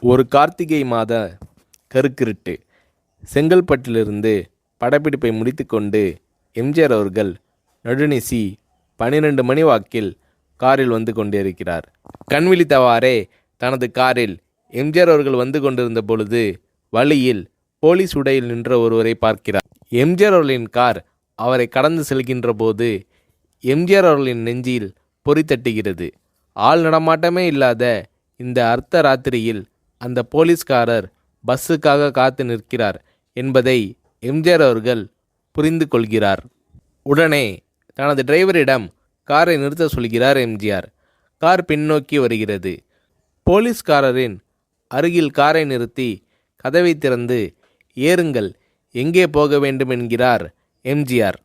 ஒரு கார்த்திகை மாத கருக்கிருட்டு. செங்கல்பட்டிலிருந்து படப்பிடிப்பை முடித்துக்கொண்டு எம்ஜிஆர் அவர்கள் நடுநிசி 12 மணி வாக்கில் காரில் வந்து கொண்டிருக்கிறார். கண் விழித்தவாறே தனது காரில் எம்ஜிஆர் அவர்கள் வந்து கொண்டிருந்த பொழுது வழியில் போலீஸ் உடையில் நின்ற ஒருவரை பார்க்கிறார். எம்ஜிஆர் அவர்களின் கார் அவரை கடந்து செல்கின்ற போது எம்ஜிஆர் அவர்களின் நெஞ்சில் பொறி தட்டுகிறது. ஆள் நடமாட்டமே இல்லாத இந்த அர்த்த ராத்திரியில் அந்த போலீஸ்காரர் பஸ்ஸுக்காக காத்து நிற்கிறார் என்பதை எம்ஜிஆர் அவர்கள் புரிந்து கொள்கிறார். உடனே தனது டிரைவரிடம் காரை நிறுத்த சொல்கிறார் எம்ஜிஆர். கார் பின்னோக்கி வருகிறது. போலீஸ்காரரின் அருகில் காரை நிறுத்தி கதவை திறந்து ஏறுங்கள், எங்கே போக வேண்டும் என்கிறார் எம்ஜிஆர்.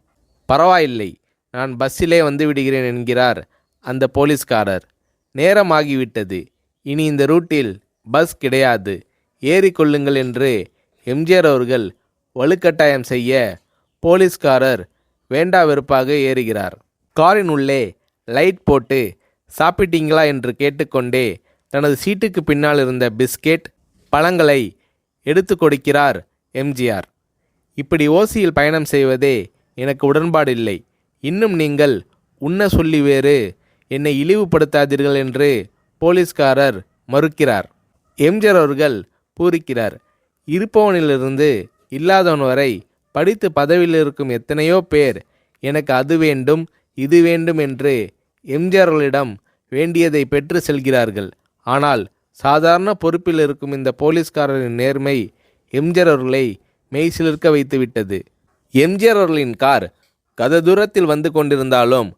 பரவாயில்லை, நான் பஸ்ஸிலே வந்து விடுகிறேன் என்கிறார் அந்த போலீஸ்காரர். நேரமாகிவிட்டது, இனி இந்த ரூட்டில் பஸ் கிடையாது, ஏறிக்கொள்ளுங்கள் என்று எம்ஜிஆர் அவர்கள் வலுக்கட்டாயம் செய்ய போலீஸ்காரர் வேண்டா வெறுப்பாக ஏறுகிறார். காரின் உள்ளே லைட் போட்டு சாப்பிட்டீங்களா என்று கேட்டுக்கொண்டே தனது சீட்டுக்கு பின்னால் இருந்த பிஸ்கெட் பழங்களை எடுத்து கொடுக்கிறார் எம்ஜிஆர். இப்படி ஓசியில் பயணம் செய்வதே எனக்கு உடன்பாடில்லை. இன்னும் நீங்கள் உண்ண சொல்லி வேறு என்னை இழிவுபடுத்தாதீர்கள் என்று போலீஸ்காரர் மறுக்கிறார். எம்ஜிஆர் அவர்கள் பூரிக்கிறார். இருப்பவனிலிருந்து இல்லாதவன் வரை படித்து பதவியில் இருக்கும் எத்தனையோ பேர் எனக்கு அது வேண்டும் இது வேண்டும் என்று எம்ஜிஆர் அவர்களிடம் வேண்டியதை பெற்று செல்கிறார்கள். ஆனால் சாதாரண பொறுப்பில் இருக்கும் இந்த போலீஸ்காரரின் நேர்மை எம்ஜிஆர் அவர்களை மெய்சிலிர்க்க வைத்துவிட்டது. எம்ஜிஆர் அவர்களின் கார் கத தூரத்தில் வந்து கொண்டிருந்தாலும்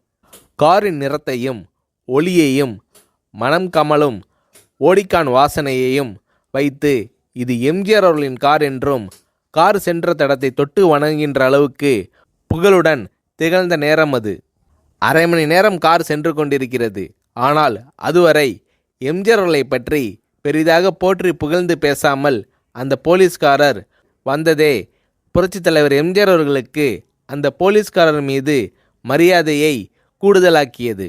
காரின் நிறத்தையும் ஒளியையும் மனம் கமலும் ஓடிக்கான் வாசனையையும் வைத்து இது எம்ஜிஆர் அவர்களின் கார் என்றும் கார் சென்ற தடத்தை தொட்டு வணங்குகின்ற அளவுக்கு புகழுடன் திகழ்ந்த நேரம் அது. அரை மணி நேரம் கார் சென்று கொண்டிருக்கிறது. ஆனால் அதுவரை எம்ஜிஆர் அவர்களை பற்றி பெரிதாக போற்றி புகழ்ந்து பேசாமல் அந்த போலீஸ்காரர் வந்ததே புரட்சித் தலைவர் எம்ஜிஆர் அவர்களுக்கு அந்த போலீஸ்காரர் மீது மரியாதையை கூடுதலாக்கியது.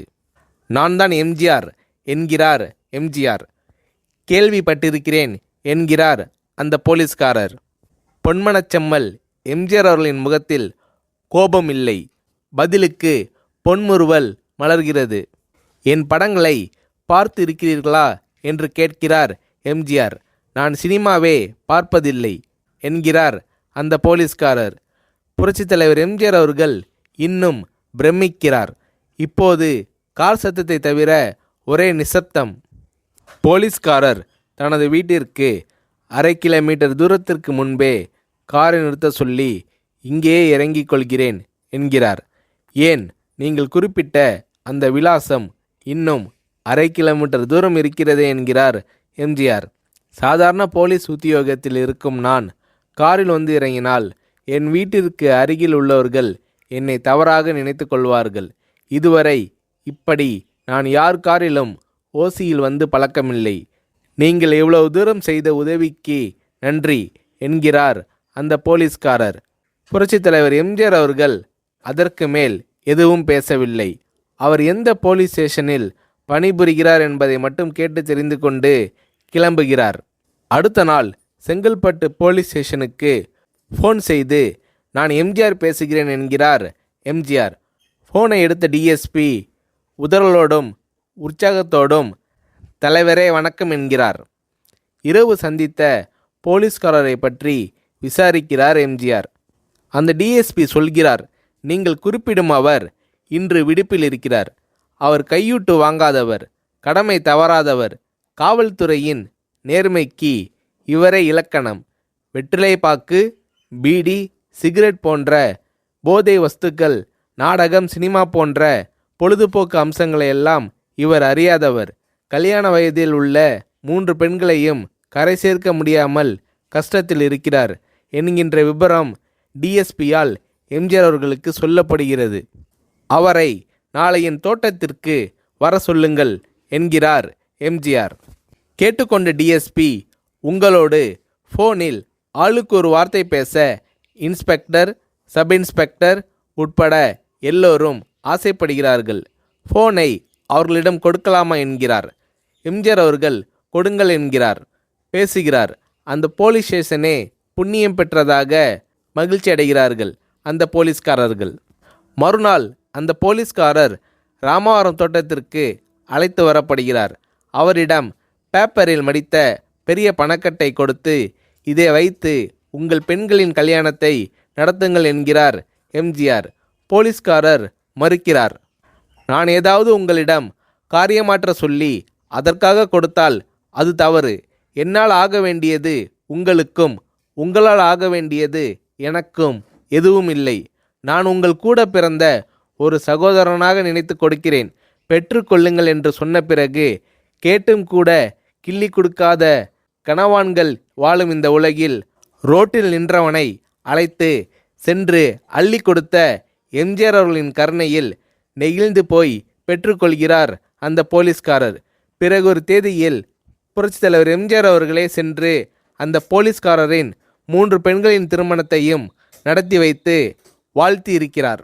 நான் தான் எம்ஜிஆர் என்கிறார் எம்ஜிஆர். கேள்விப்பட்டிருக்கிறேன் என்கிறார் அந்த போலீஸ்காரர். பொன்மனச்செம்மல் எம்ஜிஆர் அவர்களின் முகத்தில் கோபம் இல்லை, பதிலுக்கு பொன்முறுவல் மலர்கிறது. என் படங்களை பார்த்து இருக்கிறீர்களா என்று கேட்கிறார் எம்ஜிஆர். நான் சினிமாவே பார்ப்பதில்லை என்கிறார் அந்த போலீஸ்காரர். புரட்சித் தலைவர் எம்ஜிஆர் அவர்கள் இன்னும் பிரமிக்கிறார். இப்போது கார் சத்தத்தை தவிர ஒரே நிசப்தம். போலீஸ்காரர் தனது வீட்டிற்கு 1/2 கிலோமீட்டர் தூரத்திற்கு முன்பே காரை நிறுத்த சொல்லி இங்கேயே இறங்கிக் கொள்கிறேன் என்கிறார். ஏன், நீங்கள் குறிப்பிட்ட அந்த விலாசம் இன்னும் 1/2 கிலோமீட்டர் தூரம் இருக்கிறதே என்கிறார் எம்ஜிஆர். சாதாரண போலீஸ் உத்தியோகத்தில் இருக்கும் நான் காரில் வந்து இறங்கினால் என் வீட்டிற்கு அருகில் உள்ளவர்கள் என்னை தவறாக நினைத்து கொள்வார்கள். இதுவரை இப்படி நான் யார் காரிலும் ஓசியில் வந்து பழக்கமில்லை. நீங்கள் இவ்வளவு தூரம் செய்த உதவிக்கு நன்றி என்கிறார் அந்த போலீஸ்காரர். புரட்சித் தலைவர் எம்ஜிஆர் அவர்கள் அதற்கு மேல் எதுவும் பேசவில்லை. அவர் எந்த போலீஸ் ஸ்டேஷனில் பணிபுரிகிறார் என்பதை மட்டும் கேட்டு தெரிந்து கொண்டு கிளம்புகிறார். அடுத்த நாள் செங்கல்பட்டு போலீஸ் ஸ்டேஷனுக்கு ஃபோன் செய்து நான் எம்ஜிஆர் பேசுகிறேன் என்கிறார் எம்ஜிஆர். ஃபோனை எடுத்த டிஎஸ்பி உதறலோடும் உற்சாகத்தோடும் தலைவரே வணக்கம் என்கிறார். இரவு சந்தித்த போலீஸ்காரரை பற்றி விசாரிக்கிறார் எம்ஜிஆர். அந்த டிஎஸ்பி சொல்கிறார், நீங்கள் குறிப்பிடும் அவர் இன்று விடுப்பில் இருக்கிறார். அவர் கையூட்டு வாங்காதவர், கடமை தவறாதவர், காவல்துறையின் நேர்மைக்கு இவரே இலக்கணம். வெற்றிலை பாக்கு, பீடி, சிகரெட் போன்ற போதை வஸ்துக்கள், நாடகம், சினிமா போன்ற பொழுதுபோக்கு அம்சங்களையெல்லாம் இவர் அறியாதவர். கல்யாண வயதில் உள்ள 3 பெண்களையும் கரை சேர்க்க முடியாமல் கஷ்டத்தில் இருக்கிறார் என்கின்ற விபரம் டிஎஸ்பியால் எம்ஜிஆர் அவர்களுக்கு சொல்லப்படுகிறது. அவரை நாளை என் தோட்டத்திற்கு வர சொல்லுங்கள் என்கிறார் எம்ஜிஆர். கேட்டுக்கொண்ட டிஎஸ்பி உங்களோடு ஃபோனில் ஆளுக்கு ஒரு வார்த்தை பேச இன்ஸ்பெக்டர், சப் இன்ஸ்பெக்டர் உட்பட எல்லோரும் ஆசைப்படுகிறார்கள். ஃபோனை அவர்களிடம் கொடுக்கலாமா என்கிறார். எம்ஜிஆர் அவர்கள் கொடுங்கள் என்கிறார். பேசுகிறார். அந்த போலீஸ் ஸ்டேஷனே புண்ணியம் பெற்றதாக மகிழ்ச்சி அடைகிறார்கள் அந்த போலீஸ்காரர்கள். மறுநாள் அந்த போலீஸ்காரர் ராமவரம் தோட்டத்திற்கு அழைத்து வரப்படுகிறார். அவரிடம் பேப்பரில் மடித்த பெரிய பணக்கட்டை கொடுத்து, இதை வைத்து உங்கள் பெண்களின் கல்யாணத்தை நடத்துங்கள் என்கிறார் எம்ஜிஆர். போலீஸ்காரர் மறுக்கிறார். நான் ஏதாவது உங்களிடம் காரியமாற்ற சொல்லி அதற்காக கொடுத்தால் அது தவறு. என்னால் ஆக வேண்டியது உங்களுக்கும், உங்களால் ஆக வேண்டியது எனக்கும் எதுவும் இல்லை. நான் உங்கள் கூட பிறந்த ஒரு சகோதரனாக நினைத்து கொடுக்கிறேன், பெற்றுக்கொள்ளுங்கள் என்று சொன்ன பிறகு கேட்டும் கூட கிள்ளி கொடுக்காத கனவான்கள் வாழும் இந்த உலகில் ரோட்டில் நின்றவனை அழைத்து சென்று அள்ளி கொடுத்த எம்ஜிஆர் அவர்களின் கருணையில் நெகிழ்ந்து போய் பெற்றுக்கொள்கிறார் அந்த போலீஸ்காரர். பிறகு ஒரு தேதியில் புரட்சித் தலைவர் எம்ஜிஆர் அவர்களே சென்று அந்த போலீஸ்காரரின் 3 பெண்களின் திருமணத்தையும் நடத்தி வைத்து வாழ்த்தி இருக்கிறார்.